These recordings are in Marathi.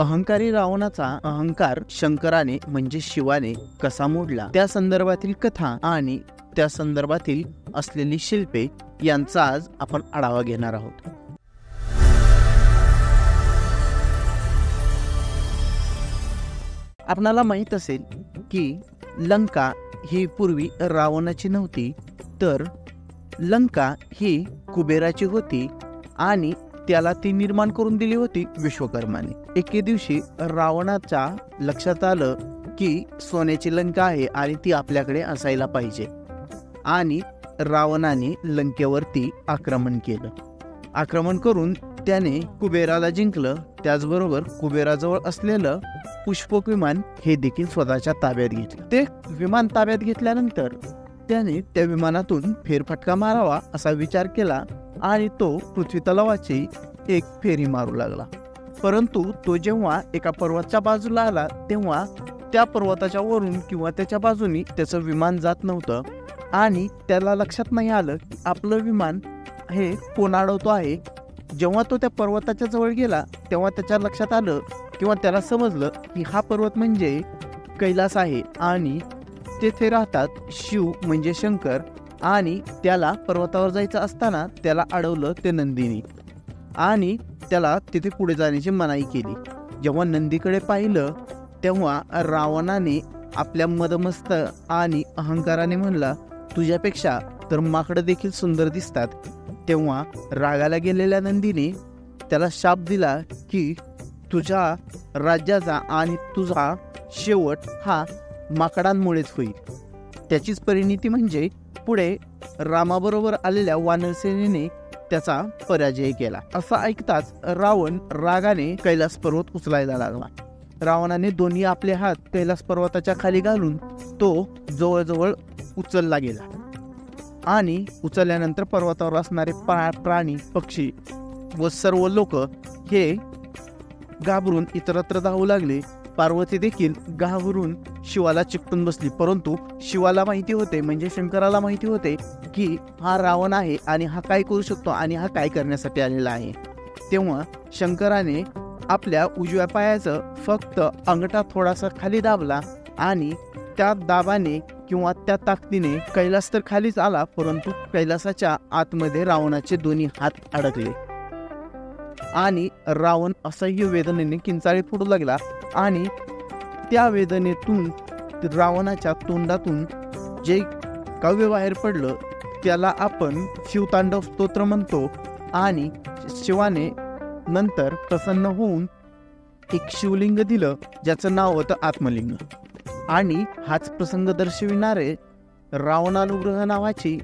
अहंकारी रावणाचा अहंकार शंकराने म्हणजे शिवाने कसा मोडला त्या संदर्भातील कथा आणि त्या संदर्भातील असलेली शिल्पे यांचा आज आपण आढावा घेणार आहोत। आपणाला माहित असेल की लंका ही पूर्वी रावणाची नव्हती, तर लंका ही कुबेराची होती आणि त्याला ती निर्माण करून दिली होती विश्वकर्माने। एके दिवशी रावणाच्या लक्षात आलं की सोन्याची लंका आहे आणि ती आपल्याकडे असायला पाहिजे, आणि रावणाने लंकेवरती आक्रमण केलं। आक्रमण करून त्याने कुबेराला जिंकलं, त्याचबरोबर कुबेराजवळ असलेलं पुष्पक विमान हे देखील स्वतःच्या ताब्यात घेतलं। ते विमान ताब्यात घेतल्यानंतर त्याने त्या विमानातून फेरफटका मारावा असा विचार केला आणि तो पृथ्वी तलावाची एक फेरी मारू लागला। परंतु तो जेव्हा एका पर्वताच्या बाजूला आला तेव्हा त्या पर्वताच्या वरून किंवा त्याच्या बाजूनी त्याचं विमान जात नव्हतं आणि त्याला लक्षात नाही आलं की आपलं विमान हे कोण अडवतो आहे। जेव्हा तो त्या पर्वताच्या जवळ गेला तेव्हा त्याच्या लक्षात आलं किंवा त्याला समजलं की हा पर्वत म्हणजे कैलास आहे आणि तेथे राहतात शिव म्हणजे शंकर, आणि त्याला पर्वतावर जायचं असताना त्याला अडवलं ते नंदीने आणि त्याला तिथे पुढे जाण्याची मनाई केली। जेव्हा नंदीकडे पाहिलं तेव्हा रावणाने आपल्या मदमस्त आणि अहंकाराने म्हणला, तुझ्यापेक्षा तर माकडं देखील सुंदर दिसतात। तेव्हा रागाला गेलेल्या नंदीने त्याला शाप दिला की तुझ्या राज्याचा आणि तुझा शेवट हा माकडांमुळेच होईल। त्याचीच परिणिती म्हणजे पुढे रामाबरोबर आलेल्या वानरसेनेने त्याचा पराजय केला। असं ऐकताच रावण रागाने कैलास पर्वत उचलायला लागला। रावणाने दोन्ही आपले हात कैलास पर्वताच्या खाली घालून तो जवळजवळ उचलला गेला आणि उचलल्यानंतर पर्वतावर असणारे प्राणी पक्षी व सर्व लोक हे घाबरून इतरत्र धावू लागले। पार्वती देखील घाबरून शिवाला चिकटून बसली, परंतु शिवाला माहिती होते म्हणजे शंकराला माहिती होते की हा रावण आहे आणि हा काय करू शकतो आणि हा काय करण्यासाठी आलेला आहे। तेव्हा शंकराने आपल्या उजव्या पायाचं फक्त अंगठा थोडासा खाली दाबला आणि त्या दाबाने किंवा त्या ताकदीने कैलास तर खालीच आला, परंतु कैलासाच्या आतमध्ये रावणाचे दोन्ही हात अडकले आणि रावण असह्य वेदनेने किंचाळी फोडू लागला आणि त्या वेदनेतून रावणाच्या तोंडातून जे काव्य बाहेर पडलं त्याला आपण शिवतांडव स्तोत्र म्हणतो। आणि शिवाने नंतर प्रसन्न होऊन एक शिवलिंग दिलं ज्याचं नाव होतं आत्मलिंग, आणि हाच प्रसंग दर्शविणारे रावणानुग्रह नावाची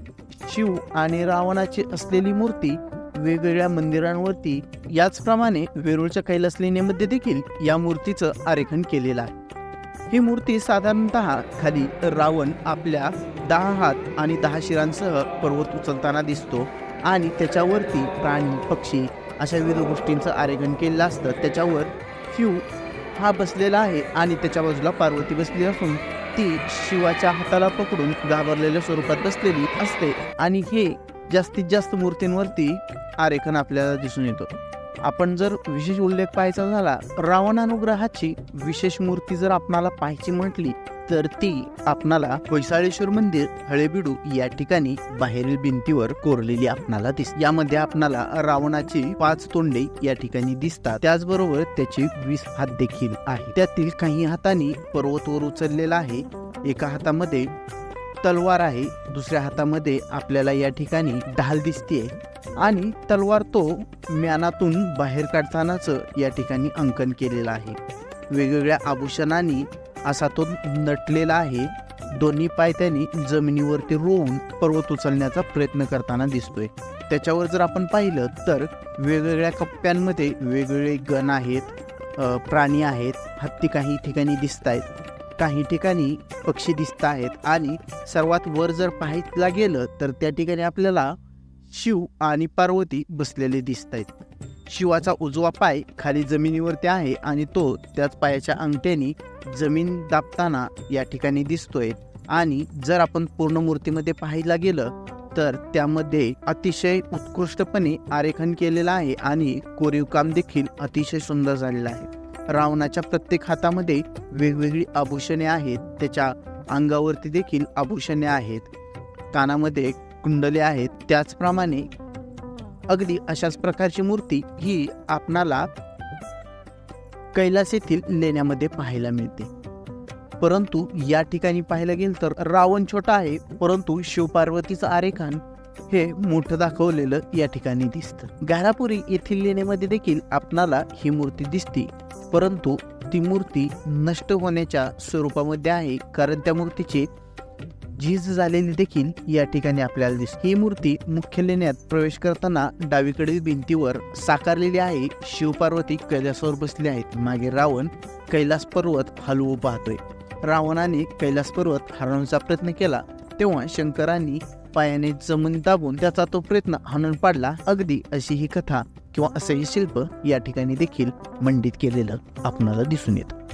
शिव आणि रावणाची असलेली मूर्ती वेगवेगळ्या मंदिरांवरती याचप्रमाणे वेरूळच्या कैलास लेण्यामध्ये देखील या मूर्तीचं आरेखन केलेलं आहे। ही मूर्ती साधारणतः खाली रावण आपल्या 10 हात आणि 10 शिरांसह पर्वत उचलताना दिसतो आणि त्याच्यावरती प्राणी पक्षी अशा विविध गोष्टींचं आरेखन केलेलं असतं। त्याच्यावर शिव हा बसलेला आहे आणि त्याच्या बाजूला पार्वती बसली असून ती शिवाच्या हाताला पकडून घाबरलेल्या स्वरूपात बसलेली असते आणि हे जास्तीत जास्त मूर्तींवरती आरेखन आपल्याला दिसून येतो। आपण जर विशेष उल्लेख पाहायचा झाला रावणानुग्रहाची विशेष मूर्ती जर आपणाला पाहायची म्हटली तर ती आपणाला होयसाळेश्वर मंदिर हळेबीडू या ठिकाणी बाहेरील भिंतीवर कोरलेली आपणाला दिसते। यामध्ये आपणाला रावणाची 5 तोंडे या ठिकाणी दिसतात, त्याचबरोबर त्याची 20 हात देखील आहे। त्यातील काही हातांनी पर्वतवर उचललेला आहे, एका हातामध्ये तलवार आहे, दुसऱ्या हातामध्ये आपल्याला या ठिकाणी ढाल दिसते आणि तलवार तो म्यानातून बाहेर काढतानाच या ठिकाणी अंकन केलेलं आहे। वेगवेगळ्या आभूषणांनी असा तो नटलेला आहे। दोन्ही पाय त्यांनी जमिनीवरती रोवून पर्वत उचलण्याचा प्रयत्न करताना दिसतोय। त्याच्यावर जर आपण पाहिलं तर वेगवेगळ्या कप्प्यांमध्ये वेगवेगळे गण आहेत, प्राणी आहेत, हत्ती काही ठिकाणी दिसत आहेत, काही ठिकाणी पक्षी दिसत आहेत आणि सर्वात वर जर पाहायला गेलं तर त्या ठिकाणी आपल्याला शिव आणि पार्वती बसलेले दिसत आहेत। शिवाचा उजवा पाय खाली जमिनीवरती आहे आणि तो त्याच पायाच्या अंगठ्याने जमीन दाबताना या ठिकाणी दिसतोय। आणि जर आपण पूर्ण मूर्तीमध्ये पाहायला गेलं तर त्यामध्ये अतिशय उत्कृष्टपणे आरेखन केलेलं आहे आणि कोरीव काम देखील अतिशय सुंदर झालेलं आहे। रावणाच्या प्रत्येक हातामध्ये वेगवेगळी आभूषणे आहेत, त्याच्या अंगावरती देखील आभूषणे आहेत, कानामध्ये कुंडले आहेत. त्याचप्रमाणे अगदी अशाच प्रकारची मूर्ती ही आपणाला कैलास येथील लेण्यामध्ये पाहायला मिळते. परंतु या ठिकाणी पाहायला गेलं तर रावण छोटा आहे, परंतु शिवपार्वतीचं आरेखन हे मोठं दाखवलेलं या ठिकाणी दिसतं. गारापुरी येथील लेण्यामध्ये देखील आपणाला ही मूर्ती दिसते, परंतु ती मूर्ती नष्ट होण्याच्या स्वरूपामध्ये आहे, कारण त्या मूर्तीची झीज झालेली देखील या ठिकाणी आपल्याला दिसते. ही मूर्ती मुख्य लेण्यात प्रवेश करताना डावीकडील भिंतीवर साकारलेली आहे. शिवपार्वती कैलासावर बसले आहेत, मागे रावण कैलास पर्वत हलवू पाहतोय. रावणाने कैलास पर्वत हलवण्याचा प्रयत्न केला, तेव्हा शंकरांनी पायाने जमीन दाबून त्याचा तो प्रयत्न हाणून पाडला. अगदी अशी ही कथा किंवा असं हे शिल्प या ठिकाणी देखील मंडित केलेलं आपणाला दिसून येतं.